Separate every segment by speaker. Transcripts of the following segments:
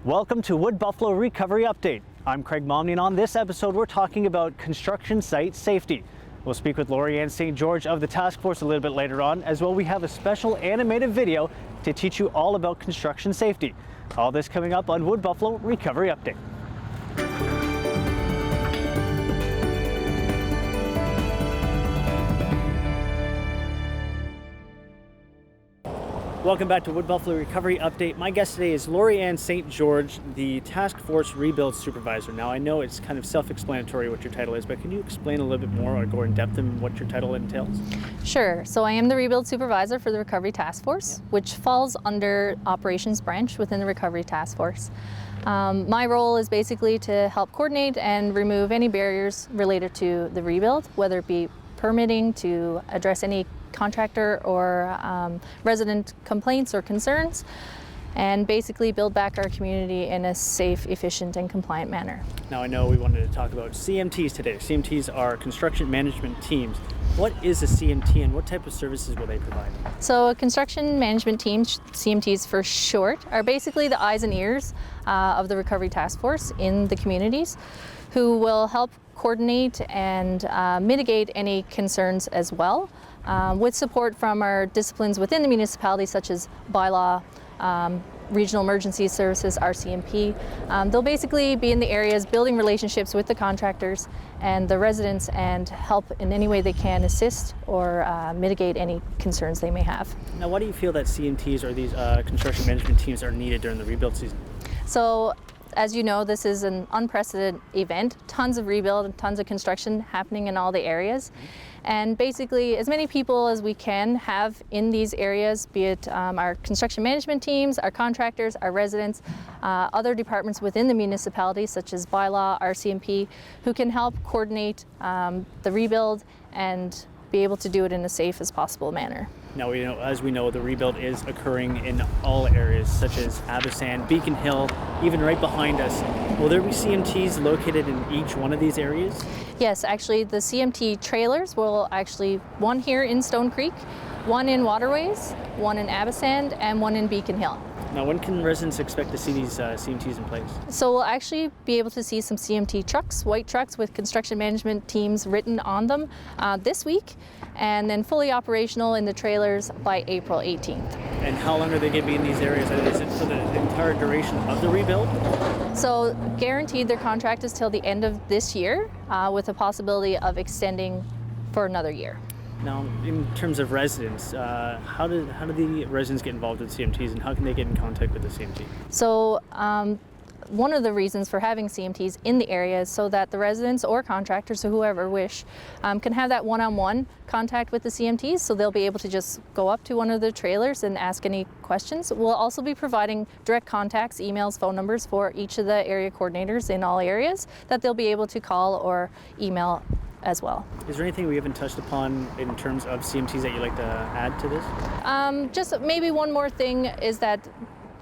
Speaker 1: Welcome to Wood Buffalo Recovery Update. I'm Craig Momney, and on this episode we're talking about construction site safety. We'll speak with Lori-Ann St. George of the task force a little bit later on. As well, we have a special animated video to teach you all about construction safety. All this coming up on Wood Buffalo Recovery Update. Welcome back to Wood Buffalo Recovery Update. My guest today is Lori-Ann St. George, the Task Force Rebuild Supervisor. Now, I know it's kind of self-explanatory what your title is, but can you explain a little bit more or go in depth in what your title entails?
Speaker 2: Sure. So I am the Rebuild Supervisor for the Recovery Task Force, which falls under Operations Branch within the Recovery Task Force. My role is basically to help coordinate and remove any barriers related to the rebuild, whether it be permitting, to address any contractor or resident complaints or concerns, and basically build back our community in a safe, efficient, and compliant manner.
Speaker 1: Now, I know we wanted to talk about CMTs today. CMTs are construction management teams. What is a CMT and what type of services will they provide?
Speaker 2: So a construction management team, CMTs for short, are basically the eyes and ears of the Recovery Task Force in the communities, who will help coordinate and mitigate any concerns as well, with support from our disciplines within the municipality, such as bylaw, Regional Emergency Services, RCMP. They'll basically be in the areas building relationships with the contractors and the residents and help in any way they can assist or mitigate any concerns they may have.
Speaker 1: Now, why do you feel that CMTs or these construction management teams are needed during the rebuild season?
Speaker 2: So, as you know, this is an unprecedented event. Tons of rebuild and tons of construction happening in all the areas. And basically, as many people as we can have in these areas, be it our construction management teams, our contractors, our residents, other departments within the municipality, such as bylaw, RCMP, who can help coordinate the rebuild and be able to do it in a safe as possible manner.
Speaker 1: Now, as we know, the rebuild is occurring in all areas, such as Abisan, Beacon Hill, even right behind us. Will there be CMTs located in each one of these areas?
Speaker 2: Yes, actually, the CMT trailers will one here in Stone Creek, one in Waterways, one in Abisan, and one in Beacon Hill.
Speaker 1: Now, when can residents expect to see these CMTs in place?
Speaker 2: So we'll actually be able to see some CMT trucks, white trucks with construction management teams written on them this week, and then fully operational in the trailers by April 18th.
Speaker 1: And how long are they going to be in these areas? Is it for the entire duration of the rebuild?
Speaker 2: So guaranteed their contract is till the end of this year, with a possibility of extending for another year.
Speaker 1: Now, in terms of residents, how do the residents get involved with CMTs, and how can they get in contact with the CMT?
Speaker 2: So one of the reasons for having CMTs in the area is so that the residents or contractors or whoever wish can have that one-on-one contact with the CMTs, so they'll be able to just go up to one of the trailers and ask any questions. We'll also be providing direct contacts, emails, phone numbers for each of the area coordinators in all areas that they'll be able to call or email as well.
Speaker 1: Is there anything we haven't touched upon in terms of CMTs that you'd like to add to this?
Speaker 2: Just maybe one more thing is that,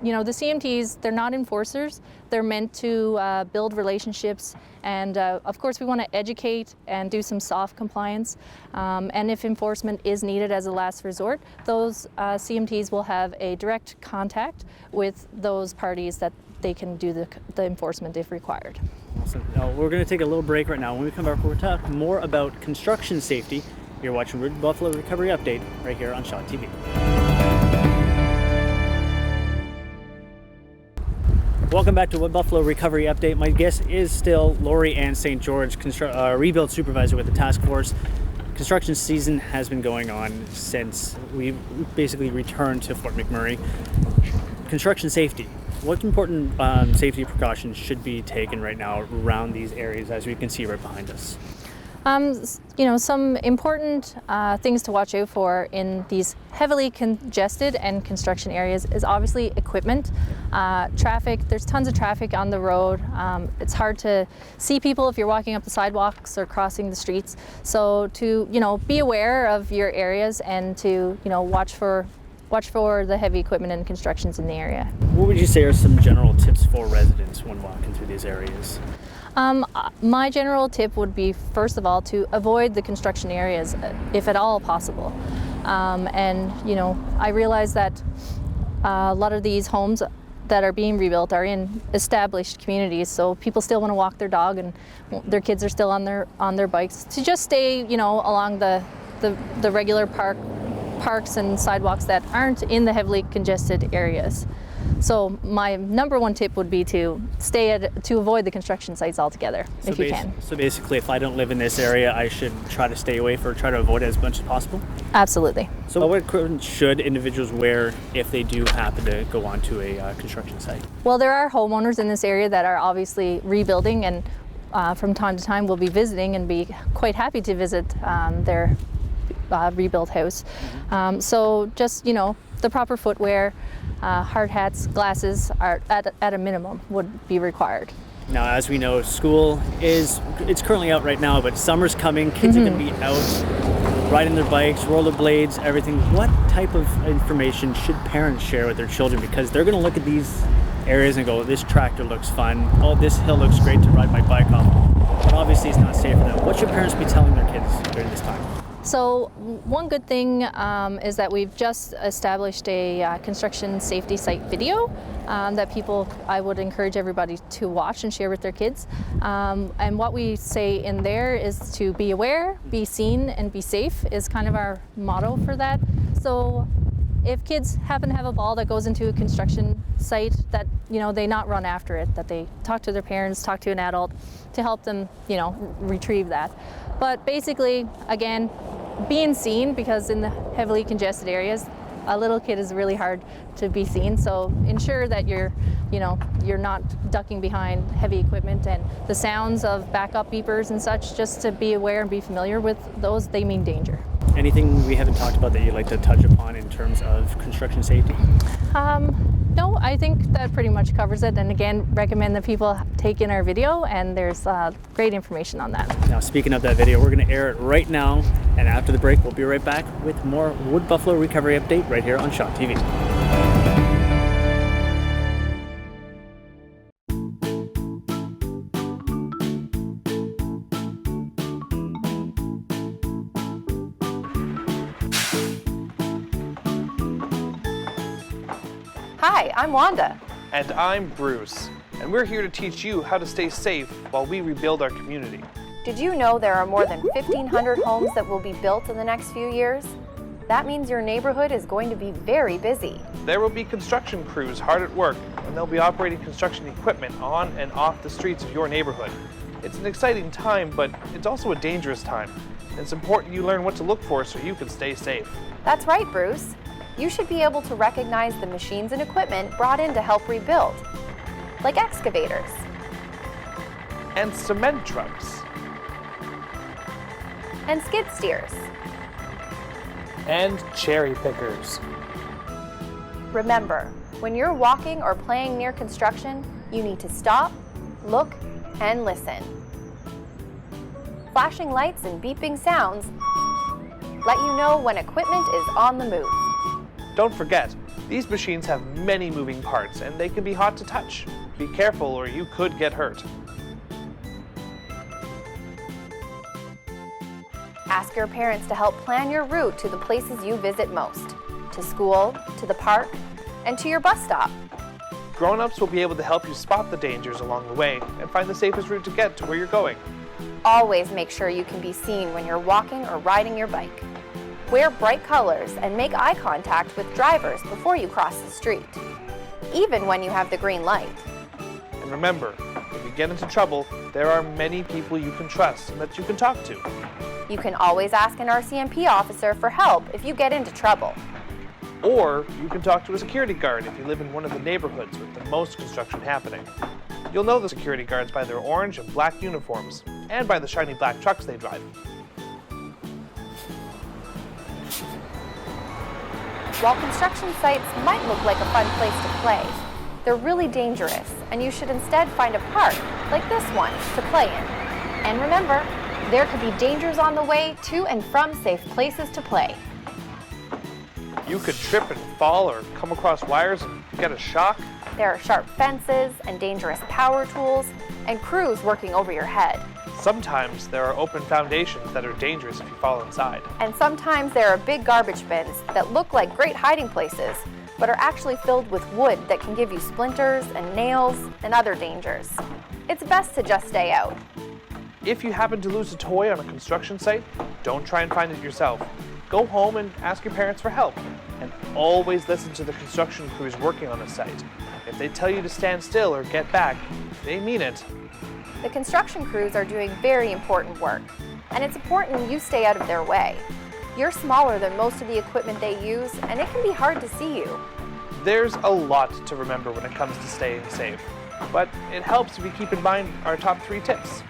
Speaker 2: the CMTs, they're not enforcers. They're meant to build relationships, and of course we want to educate and do some soft compliance, and if enforcement is needed as a last resort, those CMTs will have a direct contact with those parties that they can do the enforcement if required.
Speaker 1: Awesome. Now, we're going to take a little break right now. When we come back, we'll talk more about construction safety. You're watching Wood Buffalo Recovery Update right here on Shaw TV. Welcome back to Wood Buffalo Recovery Update. My guest is still Lori-Ann St. George, Rebuild Supervisor with the Task Force. Construction season has been going on since we basically returned to Fort McMurray. Construction safety. What important safety precautions should be taken right now around these areas, as we can see right behind us?
Speaker 2: Some important things to watch out for in these heavily congested and construction areas is obviously equipment, traffic. There's tons of traffic on the road. It's hard to see people if you're walking up the sidewalks or crossing the streets. So to, be aware of your areas and to, watch for the heavy equipment and constructions in the area.
Speaker 1: What would you say are some general tips for residents when walking through these areas?
Speaker 2: My general tip would be, first of all, to avoid the construction areas if at all possible. I realize that a lot of these homes that are being rebuilt are in established communities, so people still want to walk their dog and their kids are still on their bikes, to just stay, along the regular parks and sidewalks that aren't in the heavily congested areas. So my number one tip would be to avoid the construction sites altogether, if you can.
Speaker 1: So basically, if I don't live in this area, I should try to stay away try to avoid it as much as possible?
Speaker 2: Absolutely.
Speaker 1: So what equipment should individuals wear if they do happen to go onto a construction site?
Speaker 2: Well, there are homeowners in this area that are obviously rebuilding, and from time to time we'll be visiting and be quite happy to visit their rebuilt house. So just, the proper footwear, hard hats, glasses are at a minimum would be required.
Speaker 1: Now, as we know, school it's currently out right now, but summer's coming. Kids are going to be out riding their bikes, rollerblades, everything. What type of information should parents share with their children? Because they're going to look at these areas and go, this tractor looks fun. Oh, this hill looks great to ride my bike off. But obviously it's not safe for them. What should parents be telling their kids during this time?
Speaker 2: So one good thing is that we've just established a construction safety site video that I would encourage everybody to watch and share with their kids. And what we say in there is to be aware, be seen, and be safe is kind of our motto for that. So if kids happen to have a ball that goes into a construction site, that they not run after it, that they talk to their parents, talk to an adult to help them retrieve that. But basically, again, being seen, because in the heavily congested areas, a little kid is really hard to be seen. So ensure that you're not ducking behind heavy equipment, and the sounds of backup beepers and such, just to be aware and be familiar with those. They mean danger.
Speaker 1: Anything we haven't talked about that you'd like to touch upon in terms of construction safety?
Speaker 2: No, I think that pretty much covers it. And again, recommend that people take in our video, and there's great information on that.
Speaker 1: Now, speaking of that video, we're going to air it right now. And after the break, we'll be right back with more Wood Buffalo Recovery Update right here on Shot TV.
Speaker 3: Hi, I'm Wanda.
Speaker 4: And I'm Bruce, and we're here to teach you how to stay safe while we rebuild our community.
Speaker 3: Did you know there are more than 1,500 homes that will be built in the next few years? That means your neighborhood is going to be very busy.
Speaker 4: There will be construction crews hard at work, and they'll be operating construction equipment on and off the streets of your neighborhood. It's an exciting time, but it's also a dangerous time. It's important you learn what to look for so you can stay safe.
Speaker 3: That's right, Bruce. You should be able to recognize the machines and equipment brought in to help rebuild, like excavators.
Speaker 4: And cement trucks.
Speaker 3: And skid steers.
Speaker 5: And cherry pickers.
Speaker 3: Remember, when you're walking or playing near construction, you need to stop, look, and listen. Flashing lights and beeping sounds let you know when equipment is on the move.
Speaker 4: Don't forget, these machines have many moving parts and they can be hot to touch. Be careful or you could get hurt.
Speaker 3: Ask your parents to help plan your route to the places you visit most, to school, to the park, and to your bus stop.
Speaker 4: Grown-ups will be able to help you spot the dangers along the way and find the safest route to get to where you're going.
Speaker 3: Always make sure you can be seen when you're walking or riding your bike. Wear bright colors and make eye contact with drivers before you cross the street, even when you have the green light.
Speaker 4: And remember, if you get into trouble, there are many people you can trust and that you can talk to.
Speaker 3: You can always ask an RCMP officer for help if you get into trouble.
Speaker 4: Or you can talk to a security guard if you live in one of the neighborhoods with the most construction happening. You'll know the security guards by their orange and black uniforms, and by the shiny black trucks they drive.
Speaker 3: While construction sites might look like a fun place to play, they're really dangerous, and you should instead find a park, like this one, to play in. And remember, there could be dangers on the way to and from safe places to play.
Speaker 4: You could trip and fall or come across wires and get a shock.
Speaker 3: There are sharp fences and dangerous power tools, and crews working over your head.
Speaker 4: Sometimes there are open foundations that are dangerous if you fall inside.
Speaker 3: And sometimes there are big garbage bins that look like great hiding places, but are actually filled with wood that can give you splinters and nails and other dangers. It's best to just stay out.
Speaker 4: If you happen to lose a toy on a construction site, don't try and find it yourself. Go home and ask your parents for help. And always listen to the construction crews working on the site. If they tell you to stand still or get back, they mean it.
Speaker 3: The construction crews are doing very important work, and it's important you stay out of their way. You're smaller than most of the equipment they use, and it can be hard to see you.
Speaker 4: There's a lot to remember when it comes to staying safe, but it helps if you keep in mind our top 3 tips.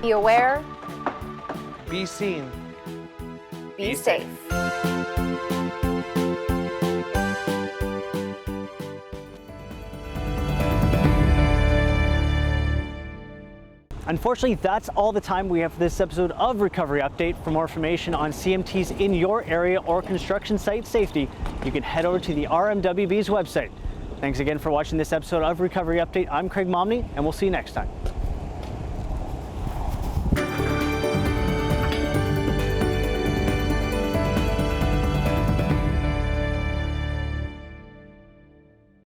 Speaker 3: Be aware,
Speaker 4: Be seen.
Speaker 3: be safe.
Speaker 1: Unfortunately, that's all the time we have for this episode of Recovery Update. For more information on CMTs in your area or construction site safety, you can head over to the RMWB's website. Thanks again for watching this episode of Recovery Update. I'm Craig Momney, and we'll see you next time.